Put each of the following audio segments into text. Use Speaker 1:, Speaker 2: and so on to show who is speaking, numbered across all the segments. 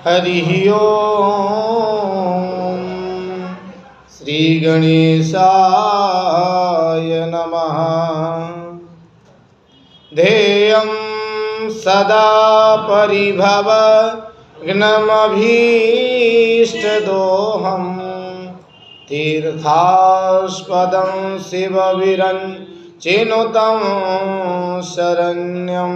Speaker 1: हरिः ओम्। श्री गणेशाय नमः। ध्येयं सदा परिभवग्नमभीष्टदोहं तीर्थास्पदं शिवविरञ्चिनुतं शरण्यं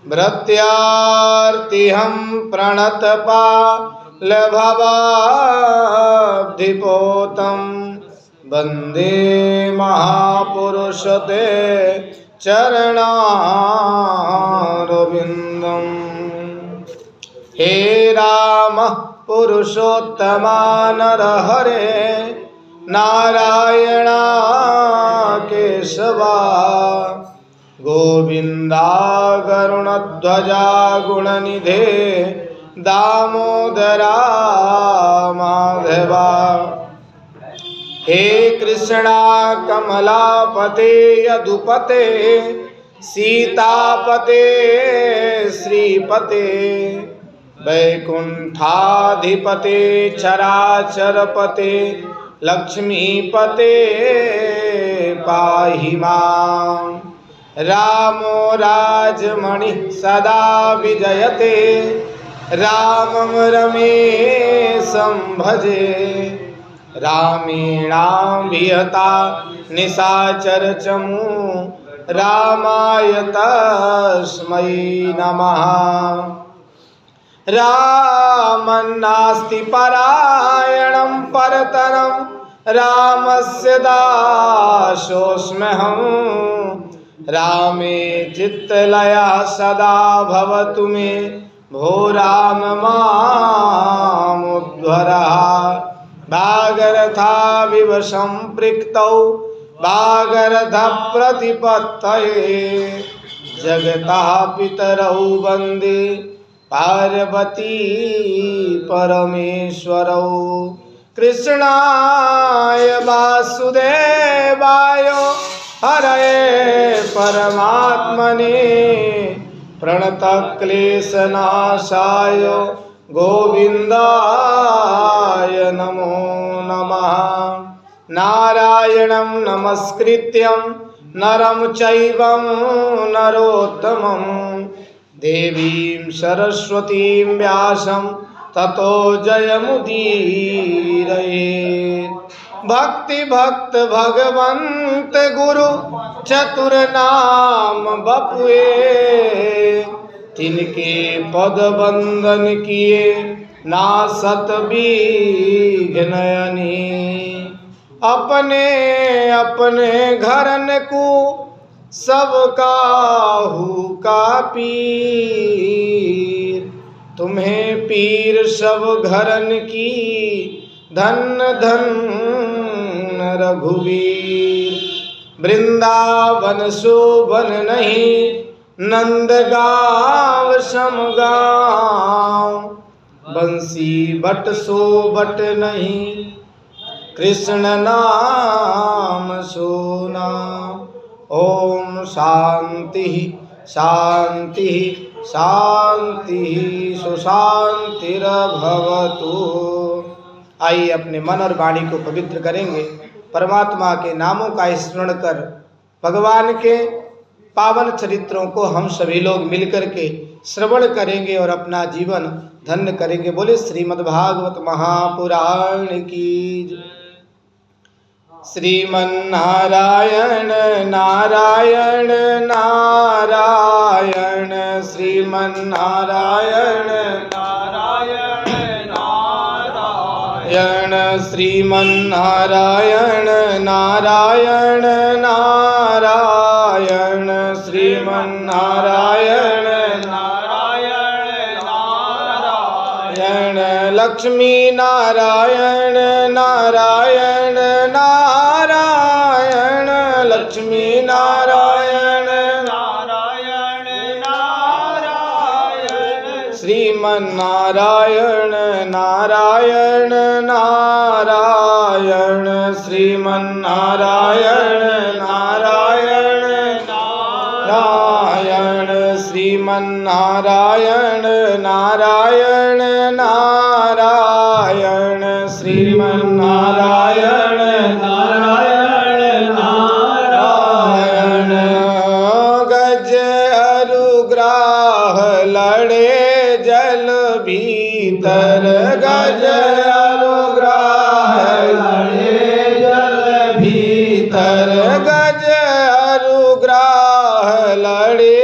Speaker 1: भृत्यार्तिहं प्रणतपालभवाब्धिपोतं वन्दे महापुरुषते चरणारविन्दम्। हे राम पुरुषोत्तमा नरहरे नारायण केशवा गोविंदा गरुणध्वजा गुणनिधे दामोदरा माधवा। हे कृष्णा कमलापते यदुपते सीतापते श्रीपते वैकुंठाधिपते चराचरपते लक्ष्मीपते पाहि मां। रामो राजमणि सदा विजयते रामं रमेशं भजे। रामेणाभिहता निशाचर चमू रामाय तस्मै नमः। रामन्नास्ति परायणं परतरं रामस्य दासोऽस्म्यहं। रामे चित्तलयः सदा भवतु मे भो राम मामुद्धरः। भागरथाविव सम्पृक्तौ भागरथ प्रतिपत्तये जगतः पितरौ वन्दे पार्वती परमेश्वरौ। कृष्णाय वासुदेवाय हरये परमात्मने प्रणतक्लेशनाशाय गोविन्दाय नमो नमः। नारायणं नमस्कृत्यं नरं चैव नरोत्तमं देवीं सरस्वतीं व्यासं ततो जयमुदीरयेत्। भक्ति भक्त भगवंत गुरु चतुर नाम बपुए तिनके पद बंदन किए नासत विघ्नयनी। अपने अपने घरन को सब काहू का पीर तुम्हें पीर सब घरन की धन धन रघुवीर। वृंदावन शोभन नहीं नंदगांव समगांव बंसी बट सोबट नहीं कृष्ण नाम सोना। ओम शांति शांति शांति सुशांतिर्भवतु। आइए अपने मन और वाणी को पवित्र करेंगे। परमात्मा के नामों का स्मरण कर भगवान के पावन चरित्रों को हम सभी लोग मिलकर के श्रवण करेंगे और अपना जीवन धन्य करेंगे। बोले श्रीमद्भागवत महापुराण की। श्रीमन्नारायण नारायण नारायण श्रीमन्नारायण नारायण नारायण श्रीमन्नारायण नारायण नारायण श्रीमन्नारायण नारायण नारायण लक्ष्मी नारायण नारायण नारायण लक्ष्मी नारायण नारायण नारायण श्रीमन्नारायण नारायण नारायण श्रीमन्नारायण नारायण नारायण श्रीमन्नारायण नारायण नारायण श्रीमन्नारायण नारायण नारायण गज अनुग्राह लड़े जल भीतर गज अनुग्राह लड़े जल भीतर गज अनुग्राह लड़े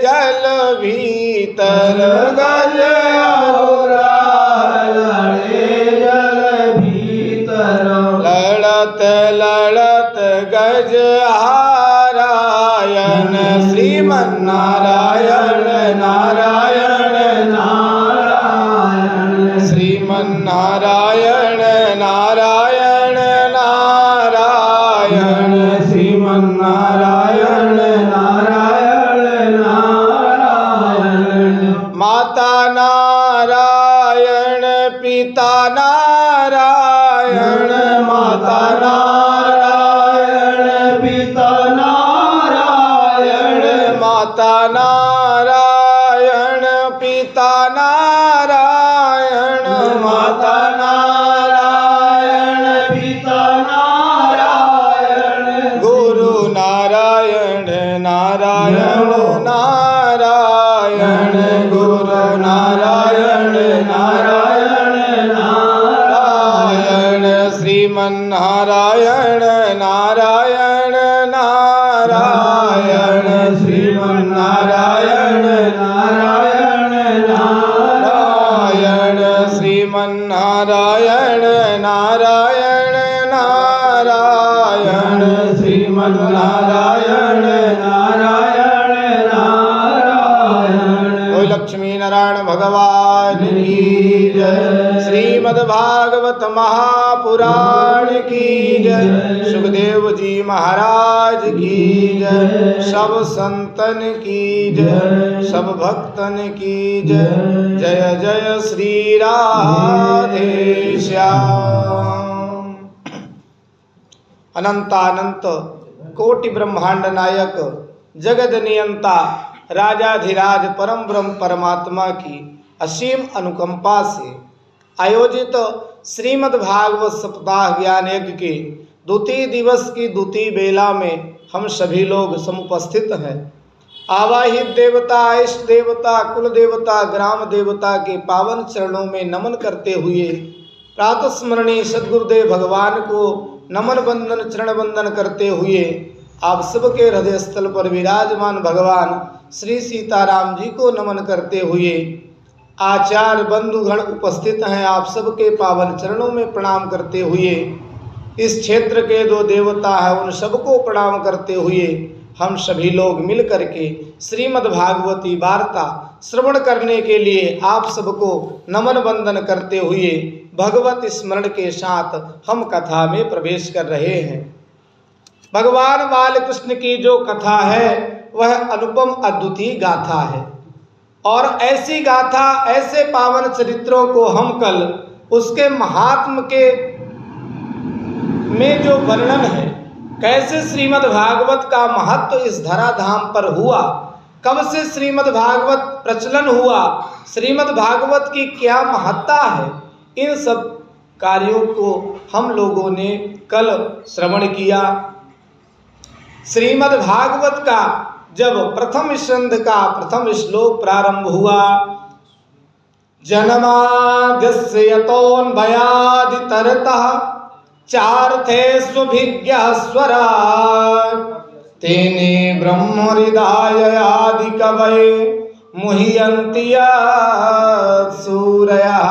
Speaker 1: जल भीतर गज अनुग्राह लड़े जल भीतर लड़त लड़त गज हारायण श्रीमन्नारायण नारायण नारायण श्रीमन्नारायण नारायण नारायण श्रीमन्नारायण नारायण नारायण माता नारायण पिता नारायण माता नारायण पिता नारायण माता नारायण पिता नारायण माता नारायण पिता नारायण गुरु नारायण नारायण नारायण गुरु नारायण नारायण नारायण श्रीमन्नारायण नारायण नारायण श्रीमन्नारायण नारायण नारायण श्रीमन्नारायण नारायण नारायण श्रीमन्नारायण नारायण नारायण बोल लक्ष्मी नारायण भगवान की जय श्रीमद्भागवत महापुराण की जय सुखदेव जी महाराज की जय सब संतन की जय सब भक्तन की जय जय जय श्री राधे श्याम अनंतानंत कोटि ब्रह्मांड नायक जगद नियंता राजाधिराज परम ब्रह्म परमात्मा की असीम अनुकंपा से आयोजित श्रीमद् भागवत सप्ताह ज्ञान यज्ञ के द्वितीय दिवस की द्वितीय बेला में हम सभी लोग समुपस्थित हैं। आवाहित देवता इष्ट देवता कुल देवता ग्राम देवता के पावन चरणों में नमन करते हुए प्रातः स्मरणीय सद्गुरुदेव भगवान को नमन बंदन चरण बंदन करते हुए आप सबके हृदय स्थल पर विराजमान भगवान श्री सीताराम जी को नमन करते हुए आचार्य बंधुगण उपस्थित हैं। आप सबके पावन चरणों में प्रणाम करते हुए इस क्षेत्र के दो देवता हैं उन सबको प्रणाम करते हुए हम सभी लोग मिल करके श्रीमद् भागवती वार्ता श्रवण करने के लिए आप सबको नमन वंदन करते हुए भगवत स्मरण के साथ हम कथा में प्रवेश कर रहे हैं। भगवान बाल कृष्ण की जो कथा है वह अनुपम अद्वितीय गाथा है और ऐसी गाथा ऐसे पावन चरित्रों को हम कल उसके महात्म के में जो वर्णन है कैसे श्रीमद् भागवत का महत्व इस धराधाम पर हुआ, कब से श्रीमद् भागवत प्रचलन हुआ, श्रीमद् भागवत की क्या महत्ता है, इन सब कार्यों को हम लोगों ने कल श्रवण किया। श्रीमद् भागवत का जब प्रथम स्कंध का प्रथम श्लोक प्रारंभ हुआ, जन्माद्यस्य यतोऽन्वयादितरतः चार्थेष्वभिज्ञः स्वराट् तेने ब्रह्महृदाय आदिकवये मुह्यन्ति सूरयः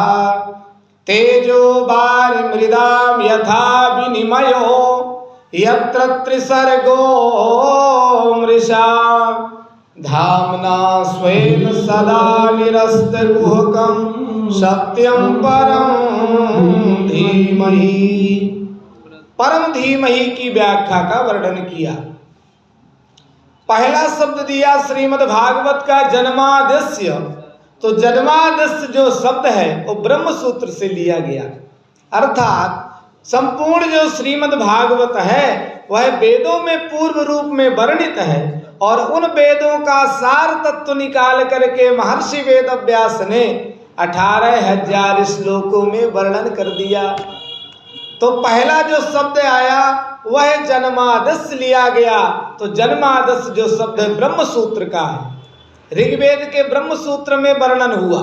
Speaker 1: तेजो वारिमृदां यथा विनिमयो यत्र त्रिसर्गो मृषा धाम्ना स्वेन सदा निरस्तकुहकं सत्यं परं धीमहि। परम धीमहि की व्याख्या का वर्णन किया। पहला शब्द दिया श्रीमद् भागवत का जन्माद्यस्य, तो जन्माद्यस्य जो शब्द है वो ब्रह्म सूत्र से लिया गया, अर्थात संपूर्ण जो श्रीमद् भागवत है वह वेदों में पूर्व रूप में वर्णित है और उन वेदों का सार तत्व निकाल करके महर्षि वेदव्यास ने 18,000 श्लोकों में वर्णन कर दिया। तो पहला जो शब्द आया वह जन्मादस्य लिया गया। तो जन्मादस्य जो शब्द है ब्रह्म सूत्र का है, ऋग्वेद के ब्रह्म सूत्र में वर्णन हुआ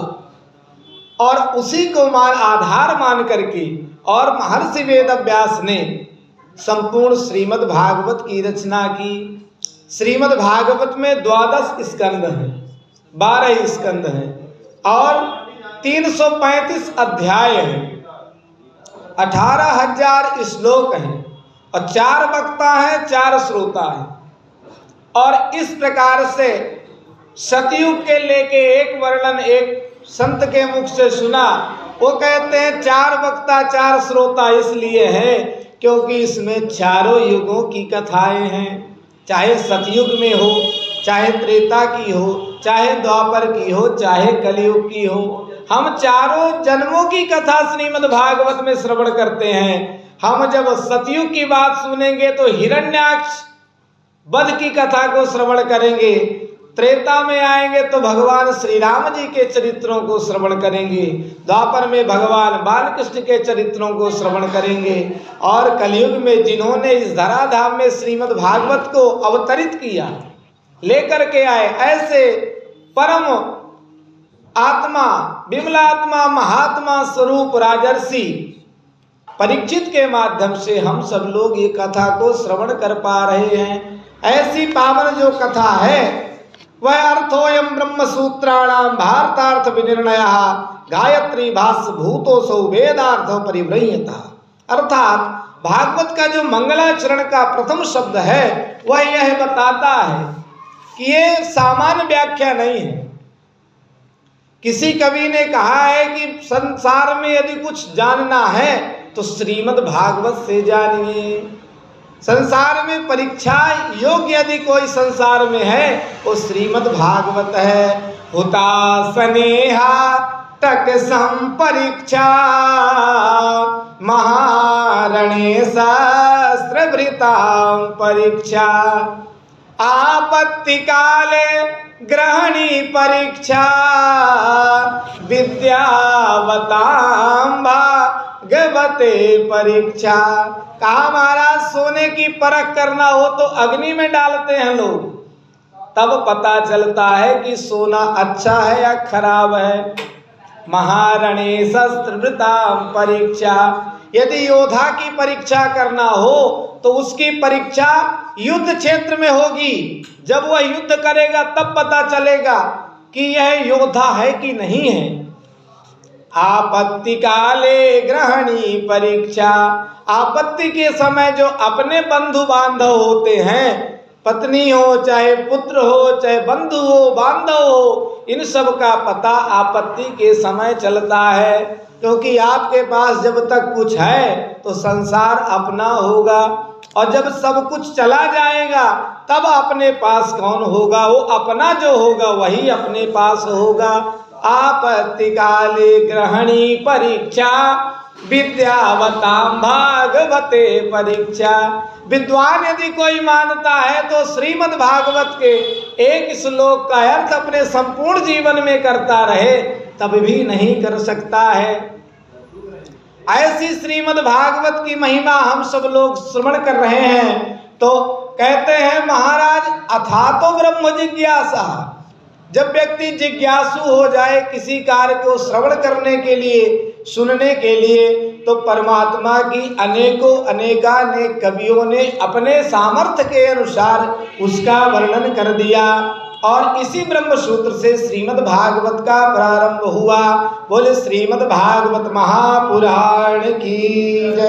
Speaker 1: और उसी को आधार मान करके और महर्षि वेदव्यास ने संपूर्ण श्रीमद् भागवत की रचना की। श्रीमद् भागवत में 12 स्कंद हैं, 12 स्कंद हैं और 335 अध्याय हैं, 18,000 श्लोक हैं और 4 वक्ता हैं, 4 श्रोता हैं। और इस प्रकार से सतयुग के लेके एक वर्णन एक संत के मुख से सुना। वो कहते हैं 4 वक्ता 4 श्रोता इसलिए है क्योंकि इसमें चारों युगों की कथाएं हैं, चाहे सतयुग में हो, चाहे त्रेता की हो, चाहे द्वापर की हो, चाहे कलयुग की हो। हम चारों जन्मों की कथा श्रीमद् भागवत में श्रवण करते हैं। हम जब सतयुग की बात सुनेंगे तो हिरण्याक्ष वध की कथा को श्रवण करेंगे, त्रेता में आएंगे तो भगवान श्री राम जी के चरित्रों को श्रवण करेंगे, द्वापर में भगवान बालकृष्ण के चरित्रों को श्रवण करेंगे और कलयुग में जिन्होंने इस धराधाम में श्रीमद् भागवत को अवतरित किया, लेकर के आए, ऐसे परम आत्मा, विमलात्मा, महात्मा स्वरूप राजर्षि परीक्षित के माध्यम से हम सब लोग ये कथा को श्रवण कर पा रहे हैं। ऐसी पावन जो कथा है वह अर्थोयम ब्रह्म सूत्राणाम भारतार्थ विनिर्णयः गायत्री भाष्य भूतोसौ वेदार्थ परिव्रह्यता। अर्थात भागवत का जो मंगलाचरण का प्रथम शब्द है वह यह बताता है कि ये सामान्य व्याख्या नहीं है। किसी कवि ने कहा है कि संसार में यदि कुछ जानना है तो श्रीमद् भागवत से जानिए। संसार में परीक्षा योग्य यदि कोई संसार में है वो श्रीमद् भागवत है। हुता स्नेहा टक संपरीक्षा महारणे सहस्रभृता परीक्षा आपत्ति काले ग्रहणी परीक्षा विद्यावतां भागवते परीक्षा। कहा महाराज सोने की परख करना हो तो अग्नि में डालते हैं लोग, तब पता चलता है कि सोना अच्छा है या खराब है। महारणे शस्त्रभृतां परीक्षा, यदि योद्धा की परीक्षा करना हो तो उसकी परीक्षा युद्ध क्षेत्र में होगी। जब वह युद्ध करेगा तब पता चलेगा कि यह योद्धा है कि नहीं है। आपत्ति काले ग्रहणी परीक्षा, आपत्ति के समय जो अपने बंधु बांधव होते हैं, पत्नी हो चाहे पुत्र हो चाहे बंधु हो बांधव हो, इन सब का पता आपत्ति के समय चलता है। क्योंकि आपके पास जब तक कुछ है तो संसार अपना होगा और जब सब कुछ चला जाएगा तब अपने पास कौन होगा? वो अपना जो होगा वही अपने पास होगा। आपत्ति काले ग्रहणी परीक्षा विद्यावतां भागवते परीक्षा। विद्वान यदि कोई मानता है तो श्रीमद् भागवत के एक श्लोक का अर्थ अपने संपूर्ण जीवन में करता रहे तब भी नहीं कर सकता है। ऐसी श्रीमद् भागवत की महिमा हम सब लोग श्रवण कर रहे हैं। तो कहते हैं महाराज अथातो ब्रह्म जिज्ञासा, जब व्यक्ति जिज्ञासु हो जाए किसी कार्य को श्रवण करने के लिए, सुनने के लिए, तो परमात्मा की अनेकानेक कवियों ने अपने सामर्थ्य के अनुसार उसका वर्णन कर दिया और इसी ब्रह्म सूत्र से श्रीमद् भागवत का प्रारंभ हुआ। बोले श्रीमद् भागवत महापुराण की जय।